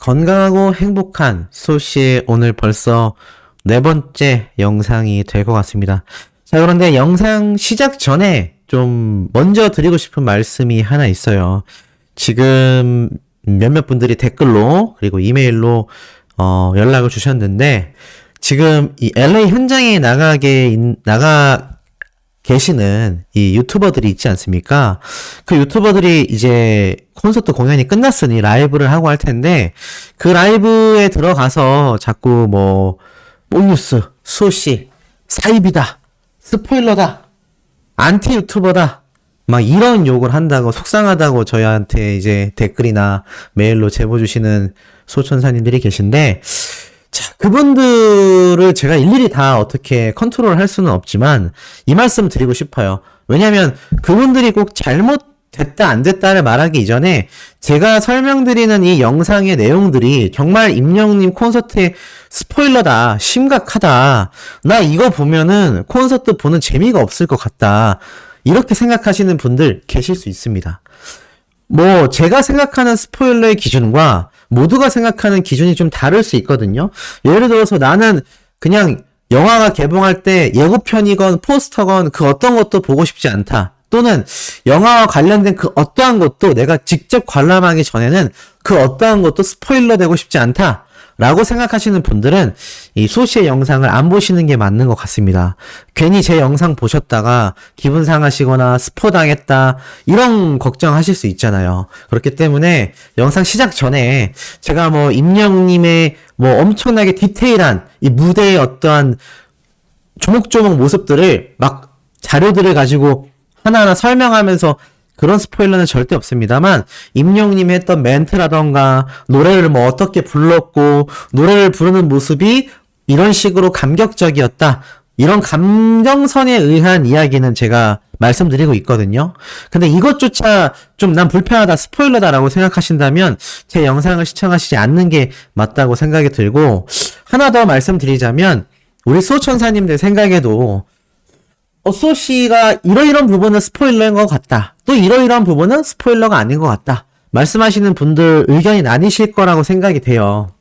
건강하고 행복한 소씨의 오늘 벌써 네 번째 영상이 될 것 같습니다. 자, 그런데 영상 시작 전에 좀 먼저 드리고 싶은 말씀이 하나 있어요. 지금 몇몇 분들이 댓글로 그리고 이메일로 연락을 주셨는데, 지금 이 LA 현장에 나가 계시는 이 유튜버들이 있지 않습니까? 그 유튜버들이 이제 콘서트 공연이 끝났으니 라이브를 하고 할 텐데, 그 라이브에 들어가서 자꾸 몽뉴스, 소씨, 사입이다, 스포일러다, 안티 유튜버다, 막 이런 욕을 한다고, 속상하다고 저희한테 이제 댓글이나 메일로 제보 주시는 소천사님들이 계신데, 자, 그분들을 제가 일일이 다 어떻게 컨트롤 할 수는 없지만 이 말씀 드리고 싶어요. 왜냐면 그분들이 꼭 잘못됐다 안 됐다를 말하기 이전에 제가 설명드리는 이 영상의 내용들이 정말 임영웅님 콘서트의 스포일러다, 심각하다, 나 이거 보면은 콘서트 보는 재미가 없을 것 같다, 이렇게 생각하시는 분들 계실 수 있습니다. 제가 생각하는 스포일러의 기준과 모두가 생각하는 기준이 좀 다를 수 있거든요. 예를 들어서 나는 그냥 영화가 개봉할 때 예고편이건 포스터건 그 어떤 것도 보고 싶지 않다, 또는 영화와 관련된 그 어떠한 것도 내가 직접 관람하기 전에는 그 어떠한 것도 스포일러 되고 싶지 않다 라고 생각하시는 분들은 이 소씨의 영상을 안 보시는 게 맞는 것 같습니다. 괜히 제 영상 보셨다가 기분 상하시거나 스포 당했다 이런 걱정하실 수 있잖아요. 그렇기 때문에 영상 시작 전에 제가 임영웅님의 엄청나게 디테일한 이 무대의 어떠한 조목조목 모습들을 막 자료들을 가지고 하나하나 설명하면서 그런 스포일러는 절대 없습니다만, 임영웅님이 했던 멘트라던가 노래를 어떻게 불렀고 노래를 부르는 모습이 이런 식으로 감격적이었다, 이런 감정선에 의한 이야기는 제가 말씀드리고 있거든요. 근데 이것조차 좀 난 불편하다, 스포일러다라고 생각하신다면 제 영상을 시청하시지 않는 게 맞다고 생각이 들고, 하나 더 말씀드리자면 우리 소천사님들 생각에도 소씨가 이러이런 부분은 스포일러인 것 같다, 또 이러이러한 부분은 스포일러가 아닌 것 같다 말씀하시는 분들 의견이 나뉘실 거라고 생각이 돼요.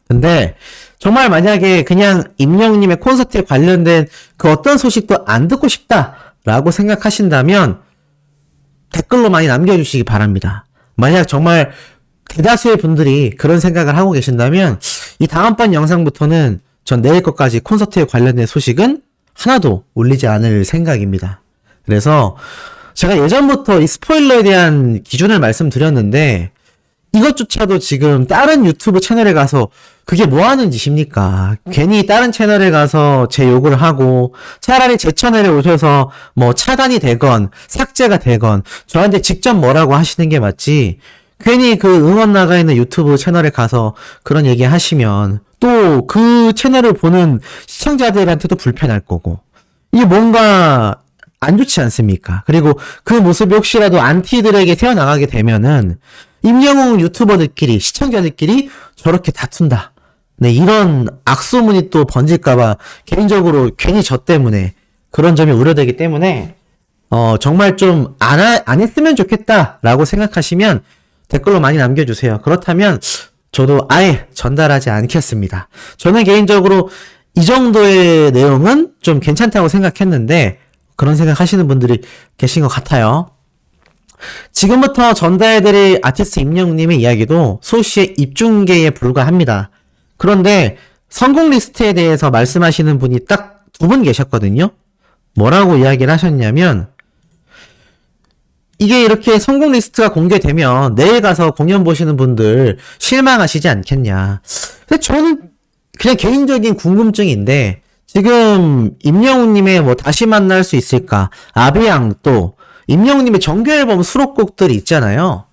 근데 정말 만약에 그냥 임영웅님의 콘서트에 관련된 그 어떤 소식도 안 듣고 싶다라고 생각하신다면 댓글로 많이 남겨주시기 바랍니다. 만약 정말 대다수의 분들이 그런 생각을 하고 계신다면 이 다음번 영상부터는 전 내일 것까지 콘서트에 관련된 소식은 하나도 올리지 않을 생각입니다. 그래서 제가 예전부터 이 스포일러에 대한 기준을 말씀드렸는데, 이것조차도 지금 다른 유튜브 채널에 가서 그게 뭐 하는 짓입니까? 괜히 다른 채널에 가서 제 욕을 하고 차라리 제 채널에 오셔서 차단이 되건 삭제가 되건 저한테 직접 뭐라고 하시는 게 맞지, 괜히 그 응원 나가 있는 유튜브 채널에 가서 그런 얘기 하시면 또 그 채널을 보는 시청자들한테도 불편할 거고, 이게 뭔가 안 좋지 않습니까? 그리고 그 모습이 혹시라도 안티들에게 새어나가게 되면은 임영웅 유튜버들끼리, 시청자들끼리 저렇게 다툰다, 네, 이런 악소문이 또 번질까봐 개인적으로 괜히 저 때문에 그런 점이 우려되기 때문에 정말 좀 안 했으면 좋겠다라고 생각하시면 댓글로 많이 남겨주세요. 그렇다면 저도 아예 전달하지 않겠습니다. 저는 개인적으로 이 정도의 내용은 좀 괜찮다고 생각했는데 그런 생각하시는 분들이 계신 것 같아요. 지금부터 전달해드릴 아티스트 임영웅님의 이야기도 소씨의 입중계에 불과합니다. 그런데 성공 리스트에 대해서 말씀하시는 분이 딱 두 분 계셨거든요. 뭐라고 이야기를 하셨냐면, 이게 이렇게 성공 리스트가 공개되면 내일 가서 공연 보시는 분들 실망하시지 않겠냐. 근데 저는 그냥 개인적인 궁금증인데, 지금 임영웅님의 다시 만날 수 있을까, 아비양, 또 임영웅님의 정규 앨범 수록곡들이 있잖아요.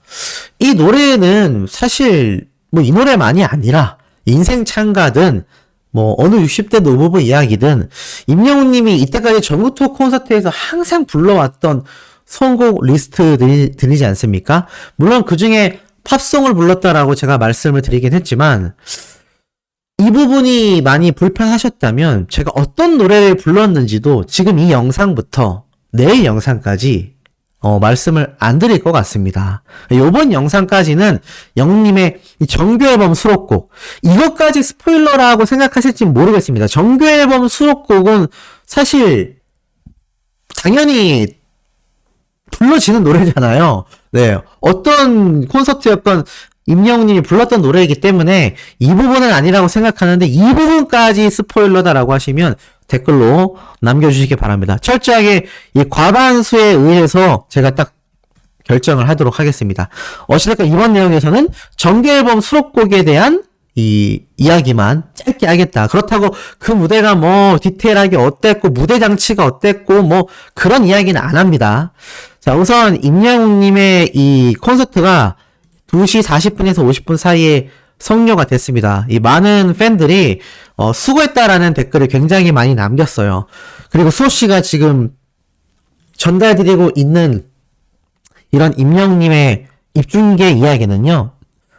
이 노래는 사실 이 노래만이 아니라 인생 찬가든 어느 60대 노부부 이야기든 임영웅님이 이때까지 전국 투어 콘서트에서 항상 불러왔던 선곡 리스트 들리지 않습니까? 물론 그 중에 팝송을 불렀다라고 제가 말씀을 드리긴 했지만, 이 부분이 많이 불편하셨다면 제가 어떤 노래를 불렀는지도 지금 이 영상부터 내일 영상까지 말씀을 안 드릴 것 같습니다. 요번 영상까지는 영님의 정규 앨범 수록곡, 이것까지 스포일러라고 생각하실지 모르겠습니다. 정규 앨범 수록곡은 사실 당연히 불러지는 노래잖아요. 네, 어떤 콘서트였건 임영웅님이 불렀던 노래이기 때문에 이 부분은 아니라고 생각하는데 이 부분까지 스포일러다라고 하시면 댓글로 남겨주시기 바랍니다. 철저하게 이 과반수에 의해서 제가 딱 결정을 하도록 하겠습니다. 어찌됐건 이번 내용에서는 정규 앨범 수록곡에 대한 이 이야기만 짧게 하겠다. 그렇다고 그 무대가 뭐 디테일하게 어땠고 무대 장치가 어땠고 뭐 그런 이야기는 안 합니다. 자, 우선 임영웅님의 이 콘서트가 2시 40분에서 50분 사이에 성료가 됐습니다. 이 많은 팬들이 수고했다라는 댓글을 굉장히 많이 남겼어요. 그리고 수호씨가 지금 전달드리고 있는 이런 임영웅님의 입중계 이야기는요,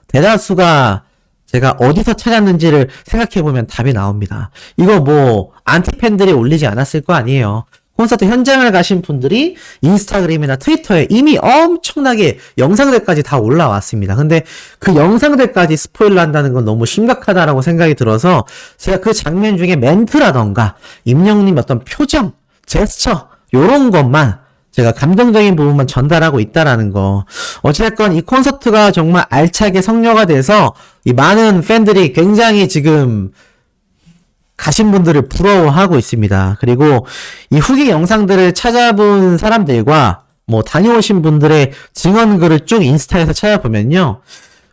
대다수가 제가 어디서 찾았는지를 생각해보면 답이 나옵니다. 이거 뭐 안티팬들이 올리지 않았을 거 아니에요. 콘서트 현장을 가신 분들이 인스타그램이나 트위터에 이미 엄청나게 영상들까지 다 올라왔습니다. 근데 그 영상들까지 스포일러 한다는 건 너무 심각하다라고 생각이 들어서 제가 그 장면 중에 멘트라던가 임영웅님 어떤 표정, 제스처 요런 것만 제가 감정적인 부분만 전달하고 있다라는 거. 어찌됐건 이 콘서트가 정말 알차게 성료가 돼서 이 많은 팬들이 굉장히 지금 가신 분들을 부러워하고 있습니다. 그리고 이 후기 영상들을 찾아본 사람들과 뭐 다녀오신 분들의 증언글을 쭉 인스타에서 찾아보면요,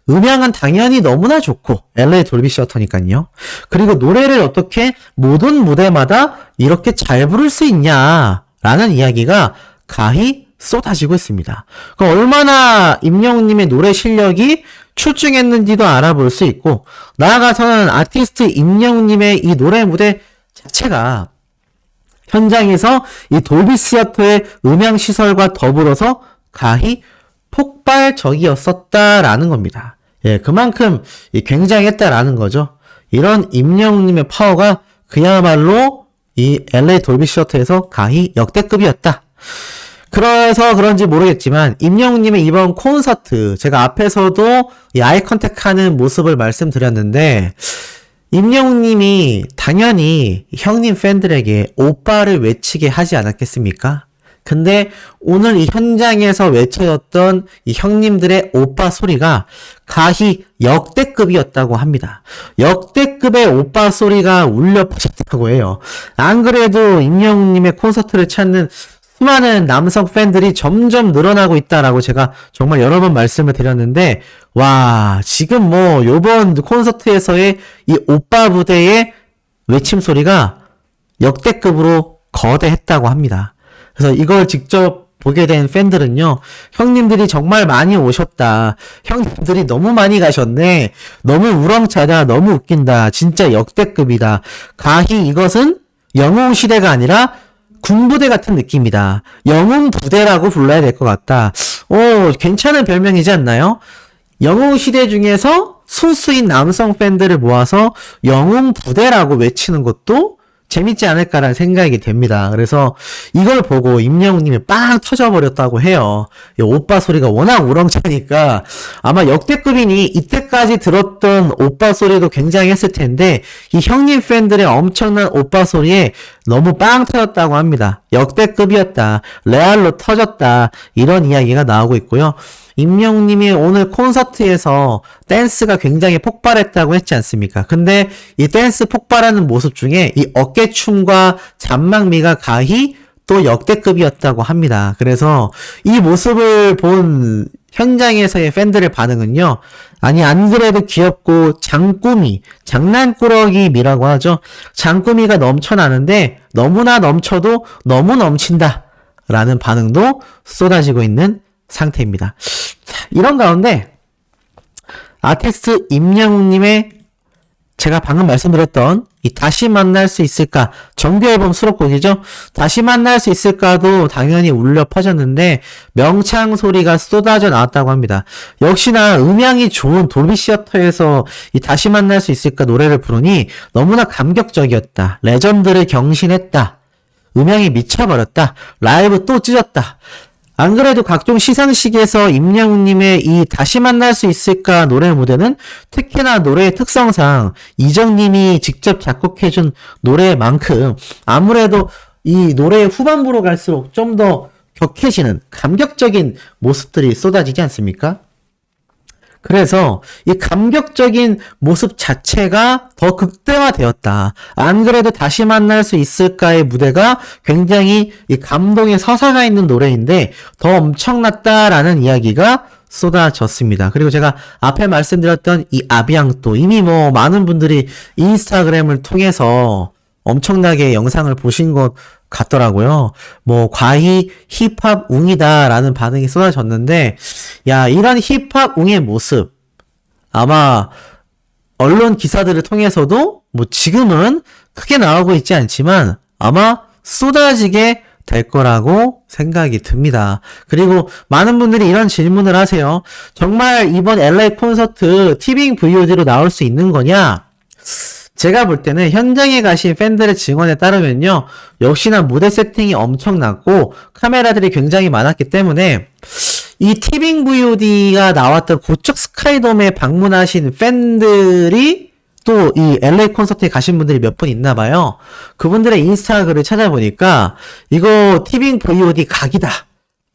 음향은 당연히 너무나 좋고 LA 돌비 시어터니까요. 그리고 노래를 어떻게 모든 무대마다 이렇게 잘 부를 수 있냐라는 이야기가 가히 쏟아지고 있습니다. 그럼 얼마나 임영웅님의 노래 실력이 출중했는지도 알아볼 수 있고, 나아가서는 아티스트 임영웅님의 이 노래 무대 자체가 현장에서 이 돌비 시어터의 음향 시설과 더불어서 가히 폭발적이었었다라는 겁니다. 예, 그만큼 굉장했다라는 거죠. 이런 임영웅님의 파워가 그야말로 이 LA 돌비 시어터에서 가히 역대급이었다. 그래서 그런지 모르겠지만 임영웅님의 이번 콘서트, 제가 앞에서도 이 아이 컨택하는 모습을 말씀드렸는데, 임영웅님이 당연히 형님 팬들에게 오빠를 외치게 하지 않았겠습니까? 근데 오늘 이 현장에서 외쳐졌던 이 형님들의 오빠 소리가 가히 역대급이었다고 합니다. 역대급의 오빠 소리가 울려 퍼졌다고 해요. 안 그래도 임영웅님의 콘서트를 찾는 수많은 남성 팬들이 점점 늘어나고 있다라고 제가 정말 여러 번 말씀을 드렸는데, 와, 지금 뭐 요번 콘서트에서의 이 오빠 부대의 외침 소리가 역대급으로 거대했다고 합니다. 그래서 이걸 직접 보게 된 팬들은요, 형님들이 정말 많이 오셨다, 형님들이 너무 많이 가셨네, 너무 우렁차다, 너무 웃긴다, 진짜 역대급이다, 가히 이것은 영웅시대가 아니라 군부대 같은 느낌이다, 영웅부대라고 불러야 될 것 같다. 괜찮은 별명이지 않나요? 영웅시대 중에서 소수인 남성 팬들을 모아서 영웅부대라고 외치는 것도 재밌지 않을까라는 생각이 됩니다. 그래서 이걸 보고 임영웅님이 빵 터져버렸다고 해요. 이 오빠 소리가 워낙 우렁차니까 아마 역대급이니 이때까지 들었던 오빠 소리도 굉장했을 텐데, 이 형님 팬들의 엄청난 오빠 소리에 너무 빵 터졌다고 합니다. 역대급이었다, 레알로 터졌다, 이런 이야기가 나오고 있고요. 임영웅님이 오늘 콘서트에서 댄스가 굉장히 폭발했다고 했지 않습니까? 근데 이 댄스 폭발하는 모습 중에 이 어깨춤과 잔망미가 가히 또 역대급이었다고 합니다. 그래서 이 모습을 본 현장에서의 팬들의 반응은요, 아니 안 그래도 귀엽고 장꾸미, 장난꾸러기미라고 하죠. 장꾸미가 넘쳐나는데 너무나 넘쳐도 너무 넘친다 라는 반응도 쏟아지고 있는 상태입니다. 이런 가운데 아티스트 임영웅님의 제가 방금 말씀드렸던 이 다시 만날 수 있을까, 정규 앨범 수록곡이죠. 다시 만날 수 있을까도 당연히 울려 퍼졌는데 명창 소리가 쏟아져 나왔다고 합니다. 역시나 음향이 좋은 돌비 시어터에서 이 다시 만날 수 있을까 노래를 부르니 너무나 감격적이었다, 레전드를 경신했다, 음향이 미쳐버렸다, 라이브 또 찢었다, 안 그래도 각종 시상식에서 임영웅님의 이 다시 만날 수 있을까 노래 무대는 특히나 노래의 특성상 이정님이 직접 작곡해준 노래만큼 아무래도 이 노래의 후반부로 갈수록 좀 더 격해지는 감격적인 모습들이 쏟아지지 않습니까? 그래서 이 감격적인 모습 자체가 더 극대화되었다. 안 그래도 다시 만날 수 있을까의 무대가 굉장히 이 감동의 서사가 있는 노래인데 더 엄청났다라는 이야기가 쏟아졌습니다. 그리고 제가 앞에 말씀드렸던 이 아비앙또 이미 뭐 많은 분들이 인스타그램을 통해서 엄청나게 영상을 보신 것 같더라고요. 뭐 과히 힙합 웅이다라는 반응이 쏟아졌는데 야 이런 힙합 웅의 모습 아마 언론 기사들을 통해서도 뭐 지금은 크게 나오고 있지 않지만 아마 쏟아지게 될 거라고 생각이 듭니다. 그리고 많은 분들이 이런 질문을 하세요. 정말 이번 LA 콘서트 티빙 VOD로 나올 수 있는 거냐? 제가 볼 때는 현장에 가신 팬들의 증언에 따르면요. 역시나 무대 세팅이 엄청났고 카메라들이 굉장히 많았기 때문에 이 티빙 VOD가 나왔던 고척 스카이돔에 방문하신 팬들이 또 이 LA 콘서트에 가신 분들이 몇 분 있나 봐요. 그분들의 인스타 글을 찾아보니까 이거 티빙 VOD 각이다.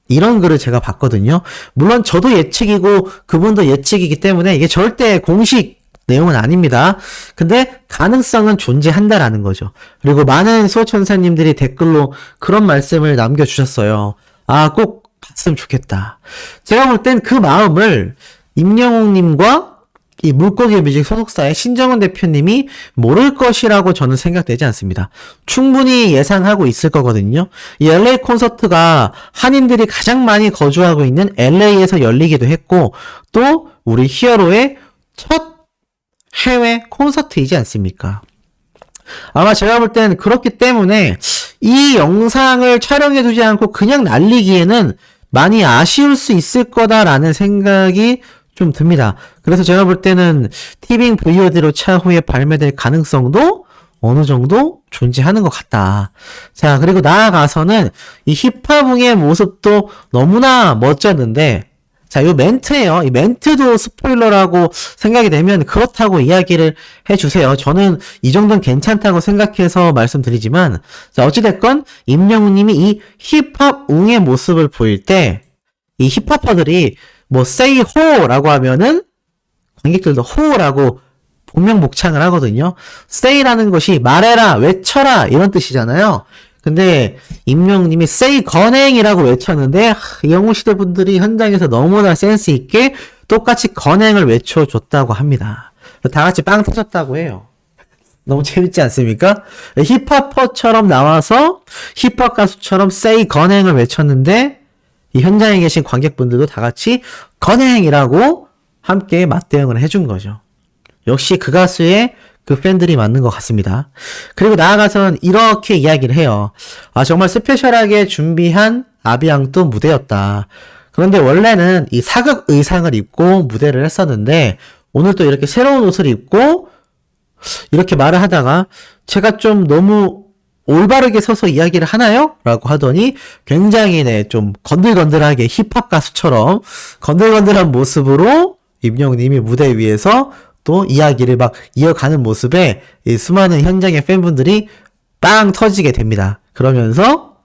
이런 글을 제가 봤거든요. 물론 저도 예측이고 그분도 예측이기 때문에 이게 절대 공식 내용은 아닙니다. 근데 가능성은 존재한다라는 거죠. 그리고 많은 수호천사님들이 댓글로 그런 말씀을 남겨주셨어요. 아, 꼭 봤으면 좋겠다. 제가 볼 땐 그 마음을 임영웅님과 이 물고기 뮤직 소속사의 신정은 대표님이 모를 것이라고 저는 생각되지 않습니다. 충분히 예상하고 있을 거거든요. 이 LA 콘서트가 한인들이 가장 많이 거주하고 있는 LA에서 열리기도 했고 또 우리 히어로의 첫 해외 콘서트이지 않습니까? 아마 제가 볼 땐 그렇기 때문에 이 영상을 촬영해두지 않고 그냥 날리기에는 많이 아쉬울 수 있을 거다라는 생각이 좀 듭니다. 그래서 제가 볼 때는 티빙 VOD로 차후에 발매될 가능성도 어느 정도 존재하는 것 같다. 자, 그리고 나아가서는 이 힙합웅의 모습도 너무나 멋졌는데 자, 요 멘트예요. 이 멘트도 스포일러라고 생각이 되면 그렇다고 이야기를 해주세요. 저는 이 정도는 괜찮다고 생각해서 말씀드리지만 자, 어찌됐건 임영웅님이 이 힙합웅의 모습을 보일 때 이 힙합퍼들이 뭐 say ho라고 하면은 관객들도 ho라고 복명복창을 하거든요. say라는 것이 말해라, 외쳐라 이런 뜻이잖아요. 근데 임영웅님이 say 건행이라고 외쳤는데 영웅시대 분들이 현장에서 너무나 센스 있게 똑같이 건행을 외쳐줬다고 합니다. 다 같이 빵 터졌다고 해요. 너무 재밌지 않습니까? 힙합퍼처럼 나와서 힙합 가수처럼 say 건행을 외쳤는데 이 현장에 계신 관객분들도 다 같이 건행이라고 함께 맞대응을 해준 거죠. 역시 그 가수의 그 팬들이 맞는 것 같습니다. 그리고 나아가서는 이렇게 이야기를 해요. 아, 정말 스페셜하게 준비한 아비앙또 무대였다. 그런데 원래는 이 사극 의상을 입고 무대를 했었는데 오늘 또 이렇게 새로운 옷을 입고 이렇게 말을 하다가 제가 좀 너무 올바르게 서서 이야기를 하나요? 라고 하더니 굉장히 좀 건들건들하게 힙합 가수처럼 건들건들한 모습으로 임영웅님이 무대 위에서 또 이야기를 막 이어가는 모습에 이 수많은 현장의 팬분들이 빵 터지게 됩니다. 그러면서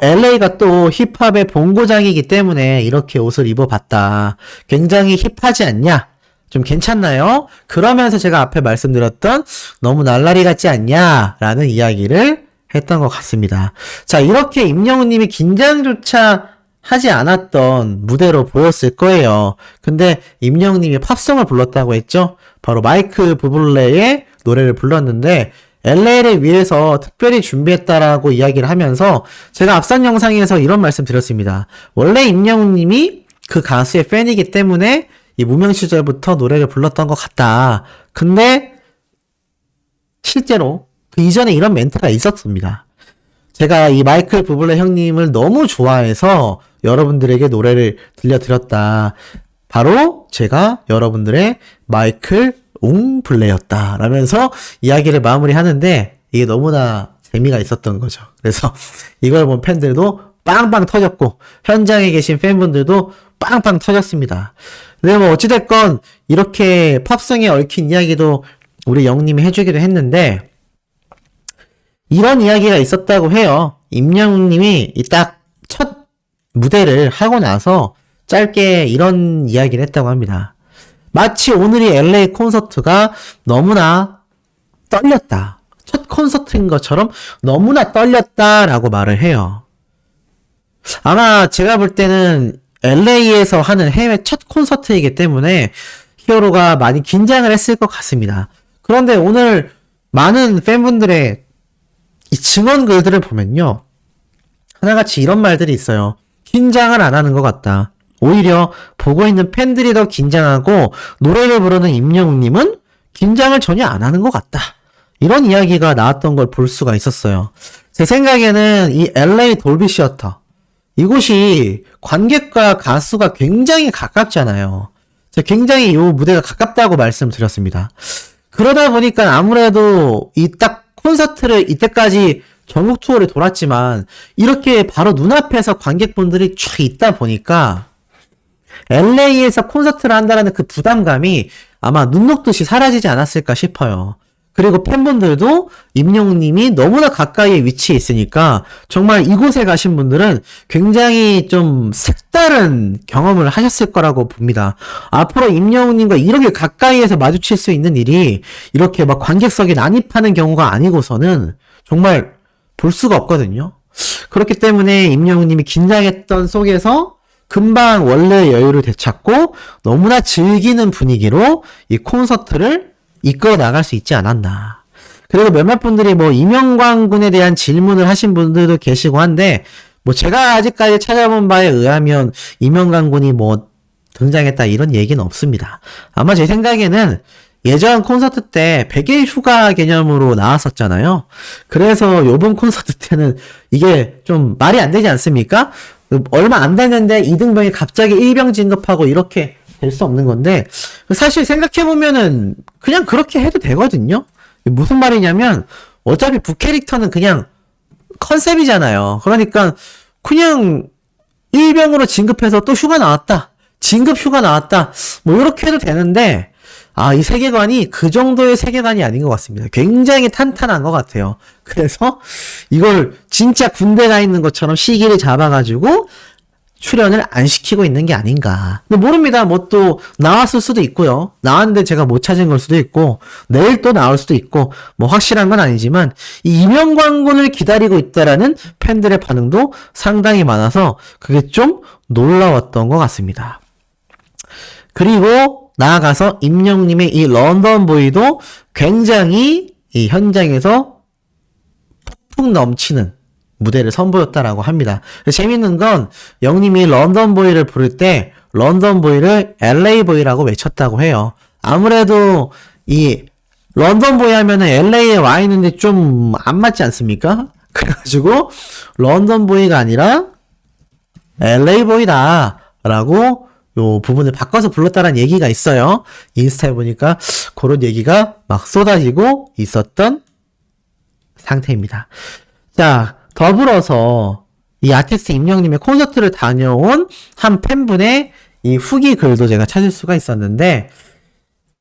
LA가 또 힙합의 본고장이기 때문에 이렇게 옷을 입어봤다. 굉장히 힙하지 않냐? 좀 괜찮나요? 그러면서 제가 앞에 말씀드렸던 너무 날라리 같지 않냐? 라는 이야기를 했던 것 같습니다. 자, 이렇게 임영웅님이 긴장조차 하지 않았던 무대로 보였을 거예요. 근데 임영웅님이 팝송을 불렀다고 했죠? 바로 마이클 부블레의 노래를 불렀는데 LA를 위해서 특별히 준비했다라고 이야기를 하면서 제가 앞선 영상에서 이런 말씀 드렸습니다. 원래 임영웅님이 그 가수의 팬이기 때문에 이 무명 시절부터 노래를 불렀던 것 같다. 근데 실제로 그 이전에 이런 멘트가 있었습니다. 제가 이 마이클 부블레 형님을 너무 좋아해서 여러분들에게 노래를 들려드렸다. 바로 제가 여러분들의 마이클 웅블레였다. 라면서 이야기를 마무리하는데 이게 너무나 재미가 있었던 거죠. 그래서 이걸 본 팬들도 빵빵 터졌고 현장에 계신 팬분들도 빵빵 터졌습니다. 근데 뭐 어찌됐건 이렇게 팝송에 얽힌 이야기도 우리 영님이 해주기도 했는데 이런 이야기가 있었다고 해요. 임영웅님이 딱 첫 무대를 하고 나서 짧게 이런 이야기를 했다고 합니다. 마치 오늘이 LA 콘서트가 너무나 떨렸다. 첫 콘서트인 것처럼 너무나 떨렸다라고 말을 해요. 아마 제가 볼 때는 LA에서 하는 해외 첫 콘서트이기 때문에 히어로가 많이 긴장을 했을 것 같습니다. 그런데 오늘 많은 팬분들의 이 증언 글들을 보면요. 하나같이 이런 말들이 있어요. 긴장을 안 하는 것 같다. 오히려 보고 있는 팬들이 더 긴장하고 노래를 부르는 임영웅님은 긴장을 전혀 안 하는 것 같다. 이런 이야기가 나왔던 걸 볼 수가 있었어요. 제 생각에는 이 LA 돌비 시어터 이곳이 관객과 가수가 굉장히 가깝잖아요. 제가 굉장히 이 무대가 가깝다고 말씀드렸습니다. 그러다 보니까 아무래도 이 딱 콘서트를 이때까지 전국 투어를 돌았지만 이렇게 바로 눈앞에서 관객분들이 쫙 있다 보니까 LA에서 콘서트를 한다는 그 부담감이 아마 눈 녹듯이 사라지지 않았을까 싶어요. 그리고 팬분들도 임영웅님이 너무나 가까이에 위치해 있으니까 정말 이곳에 가신 분들은 굉장히 좀 색다른 경험을 하셨을 거라고 봅니다. 앞으로 임영웅님과 이렇게 가까이에서 마주칠 수 있는 일이 이렇게 막 관객석에 난입하는 경우가 아니고서는 정말 볼 수가 없거든요. 그렇기 때문에 임영웅님이 긴장했던 속에서 금방 원래의 여유를 되찾고 너무나 즐기는 분위기로 이 콘서트를 이끌어 나갈 수 있지 않았나. 그리고 몇몇 분들이 뭐 이명광 군에 대한 질문을 하신 분들도 계시고 한데 뭐 제가 아직까지 찾아본 바에 의하면 이명광 군이 뭐 등장했다 이런 얘기는 없습니다. 아마 제 생각에는 예전 콘서트 때 100일 휴가 개념으로 나왔었잖아요. 그래서 요번 콘서트 때는 이게 좀 말이 안 되지 않습니까? 얼마 안 됐는데 이등병이 갑자기 1병 진급하고 이렇게 될 수 없는 건데 사실 생각해보면은 그냥 그렇게 해도 되거든요. 무슨 말이냐면 어차피 북캐릭터는 그냥 컨셉이잖아요. 그러니까 그냥 1병으로 진급해서 또 휴가 나왔다. 진급 휴가 나왔다. 뭐 이렇게 해도 되는데 이 세계관이 그 정도의 세계관이 아닌 것 같습니다. 굉장히 탄탄한 것 같아요. 그래서 이걸 진짜 군대 가 있는 것처럼 시기를 잡아가지고 출연을 안 시키고 있는 게 아닌가. 근데 모릅니다. 뭐 또 나왔을 수도 있고요. 나왔는데 제가 못 찾은 걸 수도 있고 내일 또 나올 수도 있고 뭐 확실한 건 아니지만 이 임영광군을 기다리고 있다라는 팬들의 반응도 상당히 많아서 그게 좀 놀라웠던 것 같습니다. 그리고 나아가서 임영웅님의 이 런던보이도 굉장히 이 현장에서 폭풍 넘치는 무대를 선보였다라고 합니다. 재밌는 건 영님이 런던보이를 부를 때 런던보이를 LA보이라고 외쳤다고 해요. 아무래도 이 런던보이 하면은 LA에 와 있는데 좀 안 맞지 않습니까? 그래가지고 런던보이가 아니라 LA보이다 라고 요 부분을 바꿔서 불렀다는 얘기가 있어요. 인스타에 보니까 그런 얘기가 막 쏟아지고 있었던 상태입니다. 자, 더불어서 이 아티스트 임영웅님의 콘서트를 다녀온 한 팬분의 이 후기 글도 제가 찾을 수가 있었는데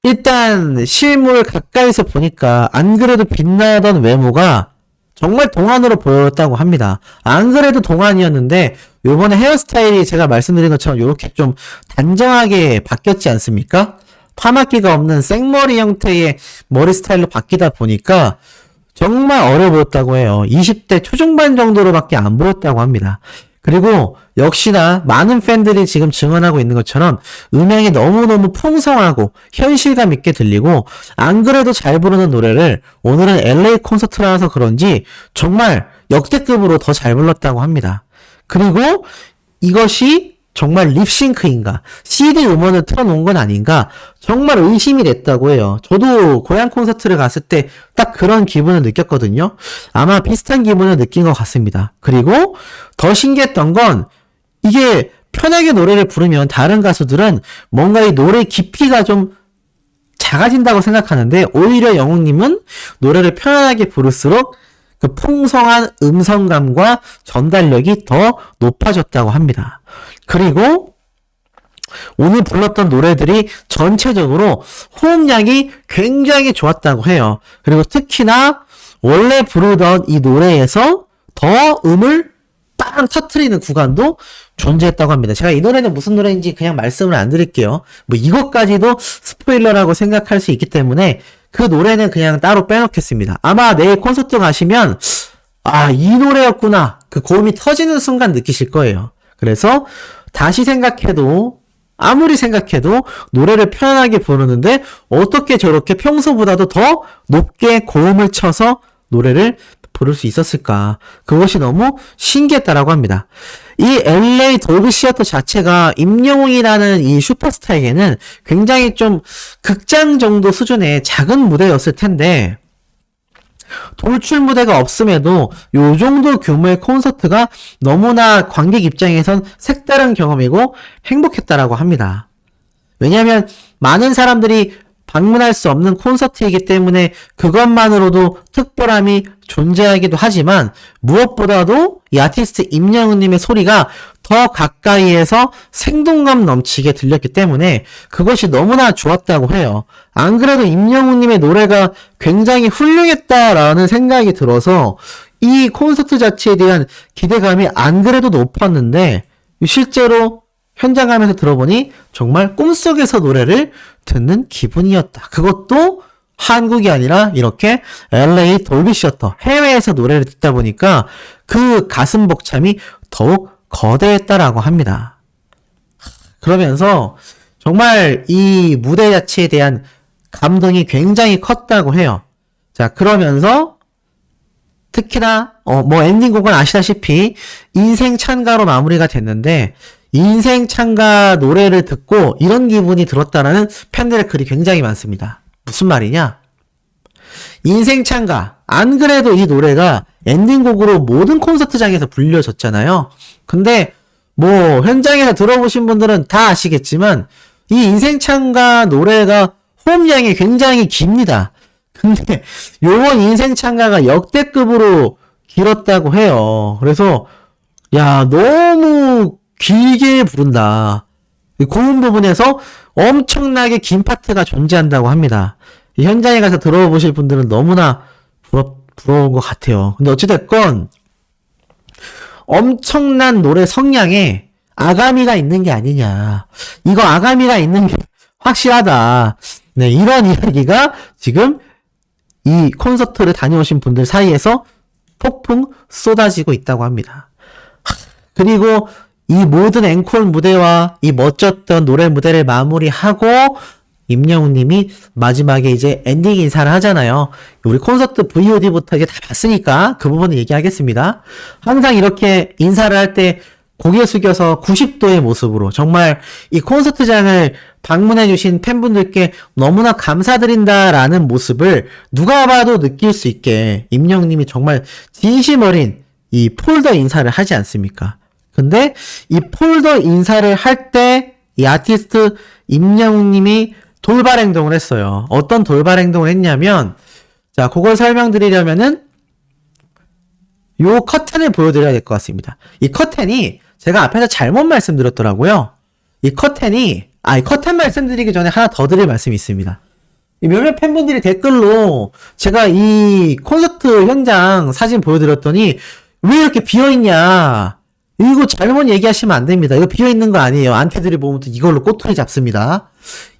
일단 실물 가까이서 보니까 안 그래도 빛나던 외모가 정말 동안으로 보였다고 합니다. 안 그래도 동안이었는데 요번에 헤어스타일이 제가 말씀드린 것처럼 이렇게 좀 단정하게 바뀌었지 않습니까? 파마기가 없는 생머리 형태의 머리 스타일로 바뀌다 보니까 정말 어려 보였다고 해요. 20대 초중반 정도로밖에 안 보였다고 합니다. 그리고 역시나 많은 팬들이 지금 증언하고 있는 것처럼 음향이 너무너무 풍성하고 현실감 있게 들리고 안 그래도 잘 부르는 노래를 오늘은 LA 콘서트라서 그런지 정말 역대급으로 더 잘 불렀다고 합니다. 그리고 이것이 정말 립싱크인가 CD 음원을 틀어놓은 건 아닌가 정말 의심이 됐다고 해요. 저도 고향 콘서트를 갔을 때 딱 그런 기분을 느꼈거든요. 아마 비슷한 기분을 느낀 것 같습니다. 그리고 더 신기했던 건 이게 편하게 노래를 부르면 다른 가수들은 뭔가 이 노래 깊이가 좀 작아진다고 생각하는데 오히려 영웅님은 노래를 편안하게 부를수록 그 풍성한 음성감과 전달력이 더 높아졌다고 합니다. 그리고 오늘 불렀던 노래들이 전체적으로 호흡량이 굉장히 좋았다고 해요. 그리고 특히나 원래 부르던 이 노래에서 더 음을 빵 터트리는 구간도 존재했다고 합니다. 제가 이 노래는 무슨 노래인지 그냥 말씀을 안 드릴게요. 뭐 이것까지도 스포일러라고 생각할 수 있기 때문에 그 노래는 그냥 따로 빼놓겠습니다. 아마 내일 콘서트 가시면 이 노래였구나. 그 고음이 터지는 순간 느끼실 거예요. 그래서 다시 생각해도 아무리 생각해도 노래를 편안하게 부르는데 어떻게 저렇게 평소보다도 더 높게 고음을 쳐서 노래를 부를 수 있었을까? 그것이 너무 신기했다라고 합니다. 이 LA 돌비 시어터 자체가 임영웅이라는 이 슈퍼스타에게는 굉장히 좀 극장 정도 수준의 작은 무대였을 텐데 돌출 무대가 없음에도 요 정도 규모의 콘서트가 너무나 관객 입장에선 색다른 경험이고 행복했다라고 합니다. 왜냐하면 많은 사람들이 방문할 수 없는 콘서트이기 때문에 그것만으로도 특별함이 존재하기도 하지만 무엇보다도 이 아티스트 임영웅님의 소리가 더 가까이에서 생동감 넘치게 들렸기 때문에 그것이 너무나 좋았다고 해요. 안 그래도 임영웅님의 노래가 굉장히 훌륭했다라는 생각이 들어서 이 콘서트 자체에 대한 기대감이 안 그래도 높았는데 실제로 현장 가면서 들어보니 정말 꿈속에서 노래를 듣는 기분이었다. 그것도 한국이 아니라 이렇게 LA 돌비 시어터 해외에서 노래를 듣다 보니까 그 가슴 벅참이 더욱 거대했다라고 합니다. 그러면서 정말 이 무대 자체에 대한 감동이 굉장히 컸다고 해요. 자, 그러면서 특히나 엔딩곡은 아시다시피 인생 찬가로 마무리가 됐는데 인생 찬가 노래를 듣고 이런 기분이 들었다라는 팬들의 글이 굉장히 많습니다. 무슨 말이냐? 인생 찬가. 안 그래도 이 노래가 엔딩곡으로 모든 콘서트장에서 불려졌잖아요. 근데 현장에서 들어보신 분들은 다 아시겠지만 이 인생 찬가 노래가 호흡량이 굉장히 깁니다. 근데 요번 인생 찬가가 역대급으로 길었다고 해요. 그래서 너무 길게 부른다. 고음 부분에서 엄청나게 긴 파트가 존재한다고 합니다. 현장에 가서 들어보실 분들은 너무나 부러운 것 같아요. 근데 어찌됐건 엄청난 노래 성량에 아가미가 있는 게 아니냐. 이거 아가미가 있는 게 확실하다. 네, 이런 이야기가 지금 이 콘서트를 다녀오신 분들 사이에서 폭풍 쏟아지고 있다고 합니다. 그리고 이 모든 앵콜 무대와 이 멋졌던 노래 무대를 마무리하고 임영웅님이 마지막에 이제 엔딩 인사를 하잖아요. 우리 콘서트 VOD부터 이제 다 봤으니까 그 부분은 얘기하겠습니다. 항상 이렇게 인사를 할 때 고개 숙여서 90도의 모습으로 정말 이 콘서트장을 방문해주신 팬분들께 너무나 감사드린다라는 모습을 누가 봐도 느낄 수 있게 임영웅님이 정말 진심 어린 이 폴더 인사를 하지 않습니까? 근데 이 폴더 인사를 할 때 이 아티스트 임영웅님이 돌발 행동을 했어요. 어떤 돌발 행동을 했냐면, 자, 그걸 설명드리려면은 요 커튼을 보여드려야 될 것 같습니다. 이 커튼이 제가 앞에서 잘못 말씀드렸더라고요. 이 커튼 말씀드리기 전에 하나 더 드릴 말씀이 있습니다. 몇몇 팬분들이 댓글로 제가 이 콘서트 현장 사진 보여드렸더니 왜 이렇게 비어있냐. 이거 잘못 얘기하시면 안 됩니다. 이거 비어있는 거 아니에요. 안티들이 보면 또 이걸로 꼬투리 잡습니다.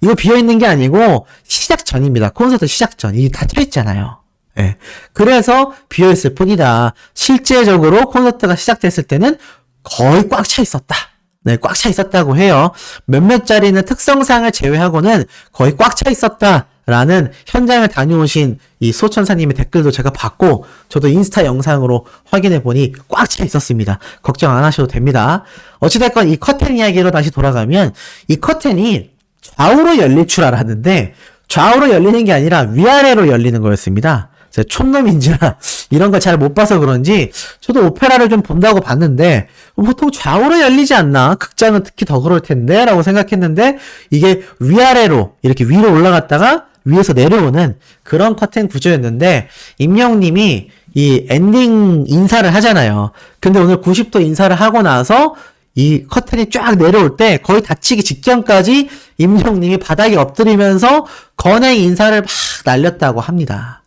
이거 비어있는 게 아니고 시작 전입니다. 콘서트 시작 전. 이게 닫혀있잖아요. 예. 그래서 비어있을 뿐이다. 실제적으로 콘서트가 시작됐을 때는 거의 꽉 차 있었다. 네, 꽉 차 있었다고 해요. 몇몇 자리는 특성상을 제외하고는 거의 꽉 차 있었다라는 현장을 다녀오신 이 소천사님의 댓글도 제가 봤고, 저도 인스타 영상으로 확인해보니 꽉 차 있었습니다. 걱정 안 하셔도 됩니다. 어찌됐건 이 커튼 이야기로 다시 돌아가면, 이 커튼이 좌우로 열릴 줄 알았는데, 좌우로 열리는 게 아니라 위아래로 열리는 거였습니다. 제가 촌놈인지라 이런 걸 잘 못 봐서 그런지 저도 오페라를 좀 본다고 봤는데 보통 좌우로 열리지 않나? 극장은 특히 더 그럴 텐데 라고 생각했는데 이게 위아래로 이렇게 위로 올라갔다가 위에서 내려오는 그런 커튼 구조였는데 임영웅님이 이 엔딩 인사를 하잖아요. 근데 오늘 90도 인사를 하고 나서 이 커튼이 쫙 내려올 때 거의 다치기 직전까지 임영웅님이 바닥에 엎드리면서 건행 인사를 막 날렸다고 합니다.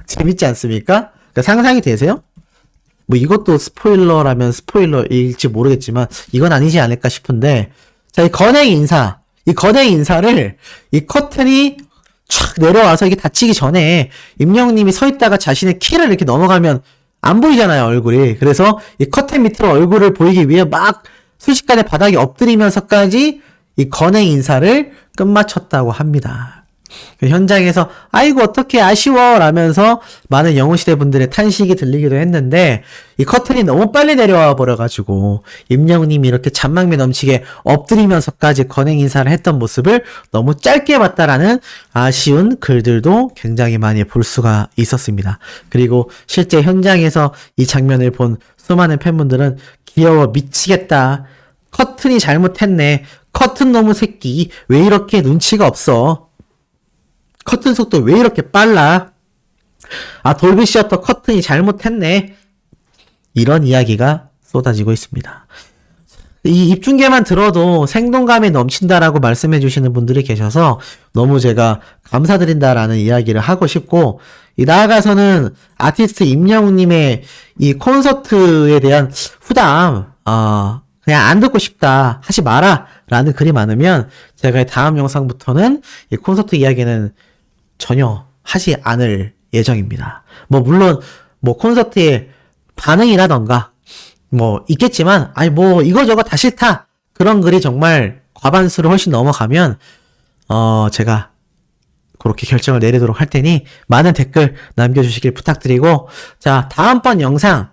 재밌지 않습니까? 그러니까 상상이 되세요? 뭐 이것도 스포일러라면 스포일러일지 모르겠지만 이건 아니지 않을까 싶은데, 자, 이 건행 인사를 이 커튼이 촥 내려와서 이게 다치기 전에 임영웅님이 서 있다가 자신의 키를 이렇게 넘어가면 안 보이잖아요, 얼굴이. 그래서 이 커튼 밑으로 얼굴을 보이기 위해 막 순식간에 바닥에 엎드리면서까지 이 건행 인사를 끝마쳤다고 합니다. 현장에서 아이고 어떡해 아쉬워 라면서 많은 영웅시대 분들의 탄식이 들리기도 했는데, 이 커튼이 너무 빨리 내려와 버려가지고 임영웅님이 이렇게 잔망미 넘치게 엎드리면서까지 건행 인사를 했던 모습을 너무 짧게 봤다라는 아쉬운 글들도 굉장히 많이 볼 수가 있었습니다. 그리고 실제 현장에서 이 장면을 본 수많은 팬분들은 귀여워 미치겠다, 커튼이 잘못했네, 커튼 놈의 새끼 왜 이렇게 눈치가 없어, 커튼 속도 왜 이렇게 빨라, 아 돌비 시어터 커튼이 잘못했네, 이런 이야기가 쏟아지고 있습니다. 이 입중계만 들어도 생동감이 넘친다라고 말씀해 주시는 분들이 계셔서 너무 제가 감사드린다라는 이야기를 하고 싶고, 이 나아가서는 아티스트 임영웅님의 이 콘서트에 대한 후담, 그냥 안 듣고 싶다, 하지 마라 라는 글이 많으면 제가 다음 영상부터는 이 콘서트 이야기는 전혀 하지 않을 예정입니다. 뭐 물론 뭐 콘서트에 반응이라던가 뭐 있겠지만, 아니 뭐 이거저거 다 싫다 그런 글이 정말 과반수를 훨씬 넘어가면 제가 그렇게 결정을 내리도록 할 테니 많은 댓글 남겨주시길 부탁드리고, 자 다음번 영상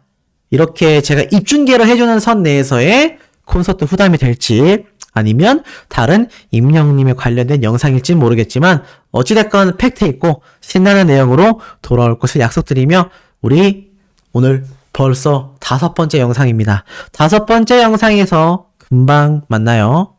이렇게 제가 입중계를 해주는 선 내에서의 콘서트 후담이 될지 아니면 다른 임영웅님에 관련된 영상일지 모르겠지만 어찌됐건 팩트 있고 신나는 내용으로 돌아올 것을 약속드리며, 우리 오늘 벌써 5번째 영상입니다. 5번째 영상에서 금방 만나요.